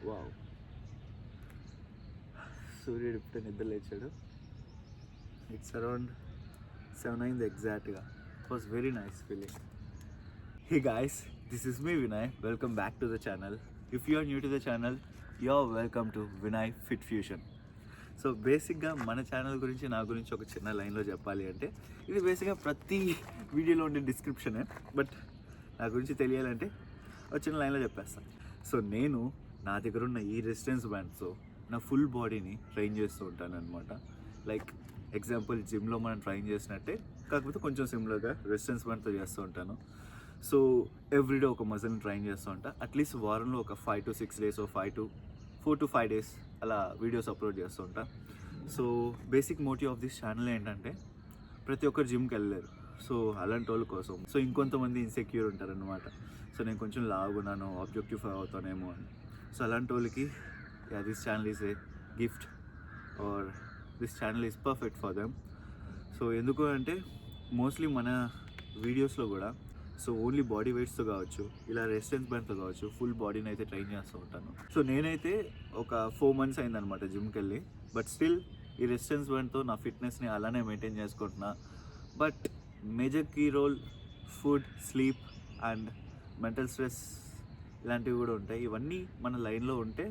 Wow! సూర్యుడు ఇప్పుడే నిద్ర లేచాడు. ఇట్స్ అరౌండ్ 7 అయింది ఎగ్జాక్ట్గా. It was very nice feeling. Hey guys, this is me Vinay. Welcome back to the channel. If you are new to the channel, you're welcome to Vinay Fit Fusion. So బేసిక్గా మన channel గురించి నా గురించి ఒక చిన్న లైన్లో చెప్పాలి అంటే ఇది బేసిక్గా ప్రతి వీడియోలో ఉండే డిస్క్రిప్షనే, బట్ నా గురించి తెలియాలంటే ఒక చిన్న లైన్లో చెప్పేస్తాను. సో నేను నా దగ్గర ఉన్న ఈ రెసిస్టెన్స్ బ్యాండ్తో నా ఫుల్ బాడీని ట్రైన్ చేస్తూ ఉంటాను అనమాట. లైక్ ఎగ్జాంపుల్ జిమ్లో మనం ట్రైన్ చేసినట్టే, కాకపోతే కొంచెం సిమిలర్గా రెసిస్టెన్స్ బ్యాండ్తో చేస్తూ ఉంటాను. సో ఎవ్రీడే ఒక మజిల్ని ట్రైన్ చేస్తూ ఉంటా. అట్లీస్ట్ వారంలో ఒక 5 to 6 days, 4 to 5 days అలా వీడియోస్ అప్లోడ్ చేస్తూ ఉంటా. So basic motive of this channel ఏంటంటే ప్రతి ఒక్కరు జిమ్కి వెళ్ళలేరు. సో అలాంటి వాళ్ళ కోసం, సో ఇంకొంతమంది ఇన్సెక్యూర్ ఉంటారనమాట. సో నేను కొంచెం లాగున్నాను, ఆబ్జెక్టిఫై అవుతానేమో అని. సో అలాంటి వాళ్ళకి this channel is a gift or this channel is perfect for them. So ఎందుకు అంటే మోస్ట్లీ మన వీడియోస్లో కూడా సో ఓన్లీ బాడీ వెయిట్స్తో కావచ్చు, ఇలా రెసిస్టెన్స్ బ్యాండ్తో కావచ్చు, ఫుల్ బాడీని అయితే ట్రైన్ చేస్తూ ఉంటాను. సో నేనైతే ఒక 4 months అయిందనమాట జిమ్కి వెళ్ళి, బట్ స్టిల్ ఈ రెసిస్టెన్స్ బ్యాండ్తో నా ఫిట్నెస్ని అలానే మెయింటైన్ చేసుకుంటున్నా. But major key role food, sleep and mental stress ఇలాంటివి కూడా ఉంటాయి. ఇవన్నీ మన లైన్లో ఉంటే,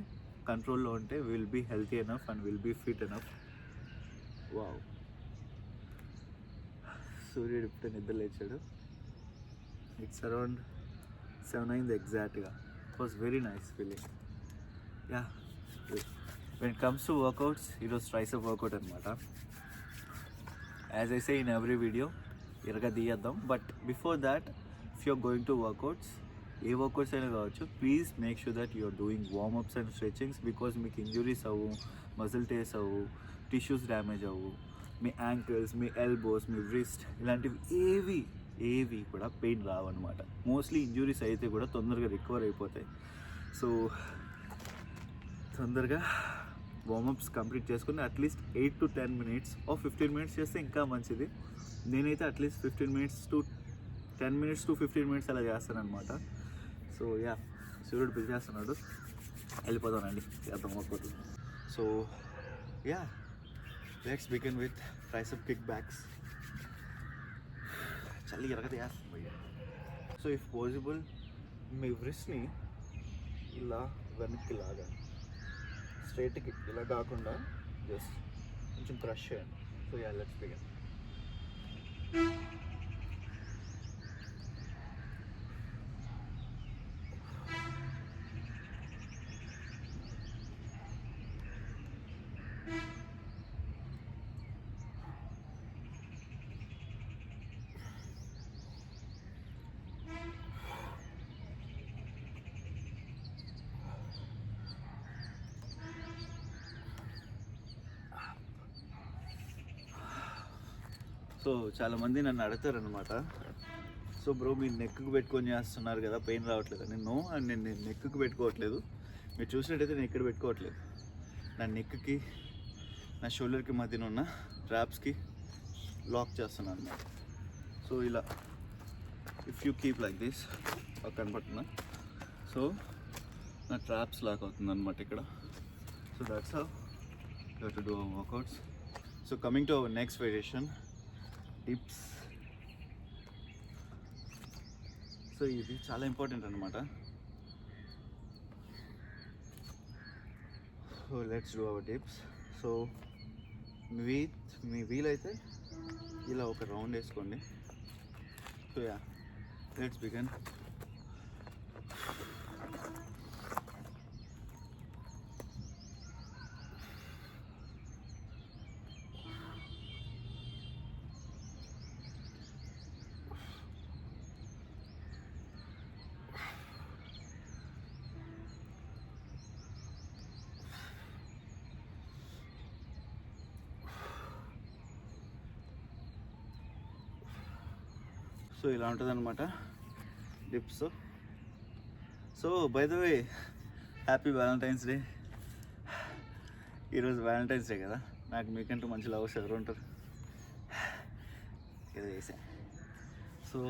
కంట్రోల్లో ఉంటే will be healthy enough and will be fit enough. Wow! సూర్యుడు ఇప్పుడే నిద్ర లేచాడు. ఇట్స్ అరౌండ్ 7 అయింది ఎగ్జాక్ట్గా. It was very nice feeling. Yeah, when it comes to workouts, ఈరోజు ట్రైసెప్ వర్కౌట్ అనమాట. As I say in every video ఇరగా తీయద్దాం. But before that, if you're going to workouts, ఏ వర్కౌట్స్ అయినా కావచ్చు, please make sure that you're doing warmups and stretchings. Because మీకు injuries అవ్వు, muscle tears అవ్వు, టిష్యూస్ డ్యామేజ్ అవ్వు, మీ యాంకిల్స్, మీ ఎల్బోస్, మీ రిస్ట్ ఇలాంటివి ఏవి కూడా పెయిన్ రావన్నమాట. మోస్ట్లీ ఇంజురీస్ అయితే కూడా తొందరగా రికవర్ అయిపోతాయి. సో తొందరగా వార్మప్స్ కంప్లీట్ చేసుకుని at least 8 to 10 minutes or 15 minutes చేస్తే ఇంకా మంచిది. నేనైతే at least 15 minutes to 10 minutes to 15 minutes అలా చేస్తాను అనమాట. సో యా, సూర్యుడు పిలిచేస్తున్నాడు, వెళ్ళిపోతానండి చేద్దాం workout. So yeah, let's begin with tricep kickbacks. చలి ఎరగదు వేస్తుంది. సో ఇఫ్ పాసిబుల్ మీ వ్రిస్ట్ని ఇలా వెనక్కి లాగా, స్ట్రైట్కి ఇలా కాకుండా జస్ట్ కొంచెం క్రష్ చేయండి. So yeah, let's begin. So చాలామంది నన్ను అడుగుతారనమాట, సో బ్రో మీరు నెక్కు పెట్టుకొని చేస్తున్నారు కదా, పెయిన్ రావట్లేదు అని. నో, అండ్ నేను నెక్కు పెట్టుకోవట్లేదు. మీరు చూసినట్టయితే నేను ఎక్కడ పెట్టుకోవట్లేదు. నా నెక్కి, నా షోల్డర్కి మధ్యన ఉన్న ట్రాప్స్కి లాక్ చేస్తున్నాను అన్నమాట. సో ఇలా if you keep like this, కనపడుతున్నా, సో నా ట్రాప్స్ లాక్ అవుతుంది అనమాట ఇక్కడ. So that's how you have to do our workouts. So coming to our next variation, dips. So ఇది చాలా ఇంపార్టెంట్ అనమాట. So let's do our dips. So మీ వీలైతే ఇలా ఒక రౌండ్ వేసుకోండి. So yeah, let's begin. So ఇలా ఉంటుంది అనమాట dips. So by the way, happy Valentine's Day. ఈరోజు వ్యాలంటైన్స్ డే కదా, నాకు మీకంటూ మంచి లవర్స్ ఎవరు ఉంటారు? ఏదో చేసా. సో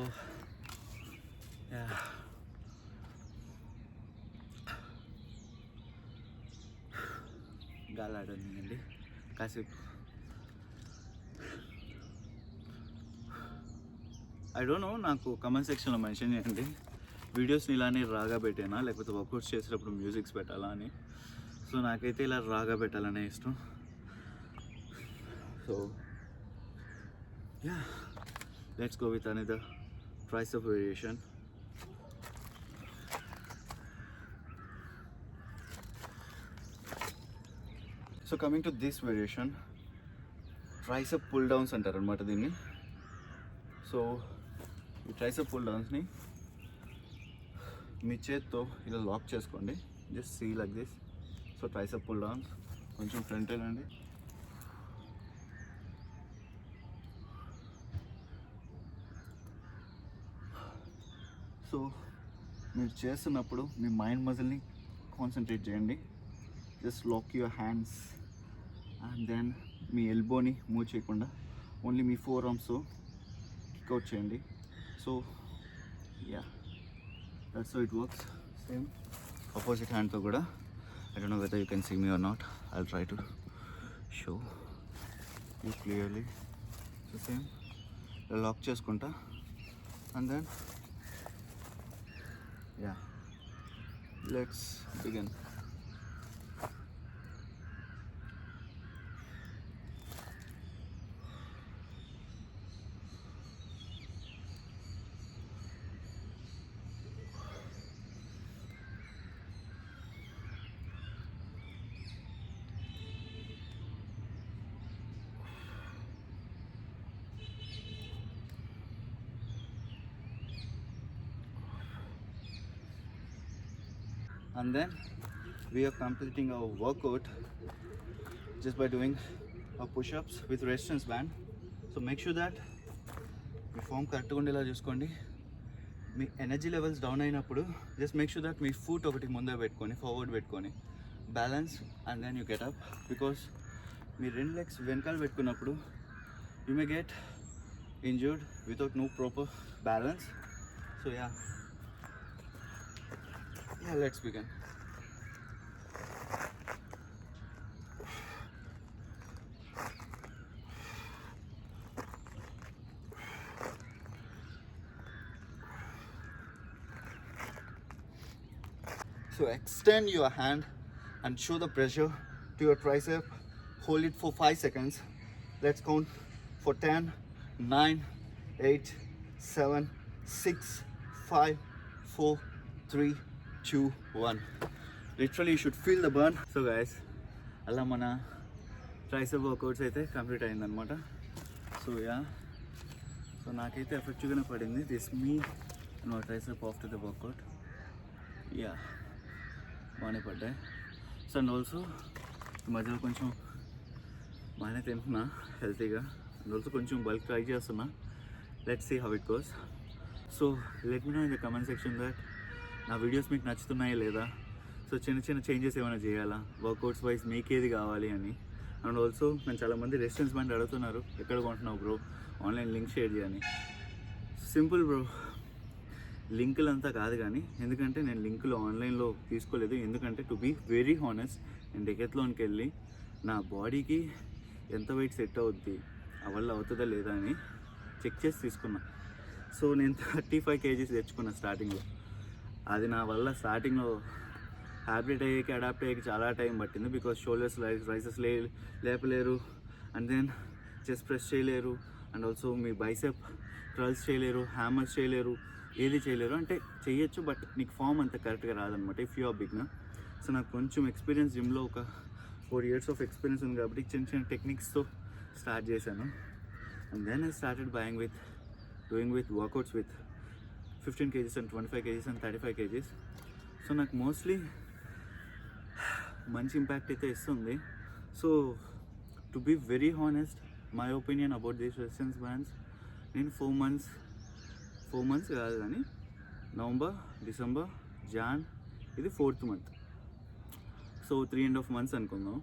గాలి ఆడనియండి కాసేపు. ఐ డోంట్ నో, నాకు కమెంట్ సెక్షన్లో మెన్షన్ చేయండి వీడియోస్ని ఇలానే రాగా పెట్టానా లేకపోతే వర్కౌట్స్ చేసేటప్పుడు మ్యూజిక్స్ పెట్టాలా అని. సో నాకైతే ఇలా రాగా పెట్టాలనే ఇష్టం. So yeah, let's go with another tricep variation. So coming to this variation, tricep pull downs అంటారు అనమాట దీన్ని. సో ఈ ట్రైసెప్ పుల్ డౌన్స్ని మీ చేత్తో ఇలా లాక్ చేసుకోండి, just see like this. So tricep pull downs, కొంచెం ఫ్రంట్ వెళ్ళండి. సో మీరు చేస్తున్నప్పుడు మీ మైండ్ మజిల్ని కాన్సన్ట్రేట్ చేయండి. Just lock your hands and then మీ ఎల్బోని మూవ్ చేయకుండా ఓన్లీ మీ ఫోర్ ఆర్మ్స్తో కిక్అవుట్ చేయండి. So yeah, that's how it works. Same opposite hand to kuda. I don't know whether you can see me or not. I'll try to show you clearly. So same, lock cheskunta and then yeah, let's begin. And then we are completing our workout just by doing our push-ups with resistance band. So make sure that మీ form కరెక్ట్గా ఉండేలా చూసుకోండి. మీ energy levels down అయినప్పుడు just make sure that మీ foot ఒకటి ముందే పెట్టుకొని ఫార్వర్డ్ పెట్టుకొని balance and then you get up. Because మీ రెండు లెగ్స్ వెనకాల పెట్టుకున్నప్పుడు you may get injured without no proper balance. So yeah, let's begin. So extend your hand and show the pressure to your tricep. Hold it for 5 seconds. Let's count for 10, 9, 8, 7, 6, 5, 4, 3, 2, 1. Literally you should feel the burn. So guys, అలా మన tricep workouts అయితే complete అయిందనమాట. So yeah, so నాకైతే ఎఫెక్టివ్గానే పడింది. This me and tricep after the work out. Yeah, బాగానే పడ్డాయి. So and also ఈ మధ్యలో కొంచెం బాగానే తింటున్నా హెల్తీగా, అండ్ ఆల్సో కొంచెం బల్క్ ట్రై చేస్తున్నా. Let's see how it goes. So let me know in the comment section that నా వీడియోస్ మీకు నచ్చుతున్నాయా లేదా. సో చిన్న చిన్న చేంజెస్ ఏమైనా చేయాలా, వర్కౌట్స్ వైజ్ మీకేది కావాలి అని. అండ్ ఆల్సో నేను చాలామంది రెసిస్టెన్స్ బ్యాండ్ అడుగుతున్నారు, ఎక్కడ కొంటున్నావు బ్రో, ఆన్లైన్ లింక్ షేర్ చేయని. సింపుల్ బ్రో, లింకులు అంతా కాదు కానీ, ఎందుకంటే నేను లింకులు ఆన్లైన్లో తీసుకోలేదు. ఎందుకంటే టు బీ వెరీ హానెస్ట్, నేను డెకెత్లోన్కి వెళ్ళి నా బాడీకి ఎంత వెయిట్ సెట్ అవుద్ది, ఆ వల్ల అవుతుందా లేదా అని చెక్ చేసి తీసుకున్నా. సో నేను 35 kgs తెచ్చుకున్నా స్టార్టింగ్లో. అది నా వల్ల స్టార్టింగ్లో హ్యాబిట్ అయ్యేకి అడాప్ట్ అయ్యేకి చాలా టైం పట్టింది. బికాజ్ షోల్డర్స్ రైసెస్ లేపలేరు, అండ్ దెన్ చెస్ట్ ప్రెస్ చేయలేరు, అండ్ ఆల్సో మీ బైసెప్ కర్ల్స్ చేయలేరు, హ్యామర్స్ చేయలేరు, ఏది చేయలేరు. అంటే చేయొచ్చు, బట్ నీకు ఫామ్ అంత కరెక్ట్గా రాదనమాట if you are beginner. So నాకు కొంచెం ఎక్స్పీరియన్స్, జిమ్లో ఒక 4 years ఆఫ్ ఎక్స్పీరియన్స్ ఉంది కాబట్టి చిన్న చిన్న టెక్నిక్స్తో స్టార్ట్ చేశాను. And then I started doing with workouts with 15 kgs and 25 kgs and 35 kgs. So నాకు మోస్ట్లీ మంచి ఇంపాక్ట్ అయితే ఇస్తుంది. So to be very honest, my opinion about these resistance bands, నేను 4 months కాదు కానీ నవంబర్, డిసెంబర్, జాన్, ఇది 4th month. So 3.5 months అనుకుందాం.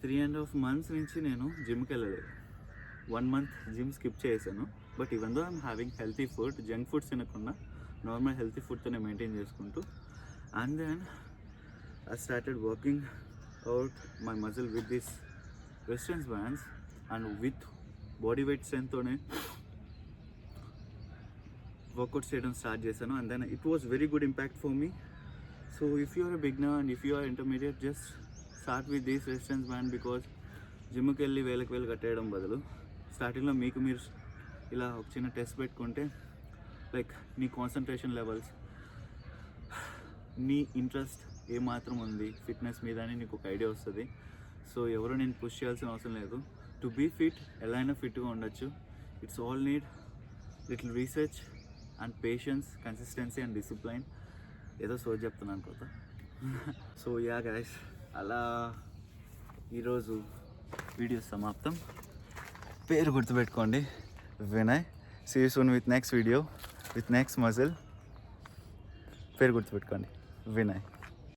3.5 months నుంచి నేను జిమ్కి వెళ్ళలేదు. 1 month జిమ్ స్కిప్ చేశాను. But even though I'm having healthy food, junk foods తినకుండా నార్మల్ హెల్తీ ఫుడ్తోనే మెయింటైన్ చేసుకుంటూ, and then I started working out my muscle with this resistance bands and with body weight strength తోనే workout చేయడం start చేశాను. And then it was very good impact for me. So if you are a beginner and if you are intermediate, just start with this resistance band. Because జిమ్కి వెళ్ళి వేలు కట్టేయడం బదులు స్టార్టింగ్లో మీకు మీరు ఇలా ఒక చిన్న టెస్ట్ పెట్టుకుంటే లైక్ నీ కాన్సన్ట్రేషన్ లెవెల్స్, నీ ఇంట్రెస్ట్ ఏమాత్రం ఉంది ఫిట్నెస్ మీద అని నీకు ఒక ఐడియా వస్తుంది. సో ఎవరు నేను పుష్ చేయాల్సిన అవసరం లేదు. టు బీ ఫిట్ ఎలా అయినా ఫిట్గా ఉండొచ్చు. It's all need little research and patience, consistency and discipline. ఏదో సోచ్ చెప్తున్నాను అనుకోతా. సో యా గైస్, అలా ఈరోజు వీడియో సమాప్తం. పేరు గుర్తుపెట్టుకోండి, Vinay. See you soon with next video with next muscle. పేరు గుర్తుపెట్టుకోండి, వినయ్.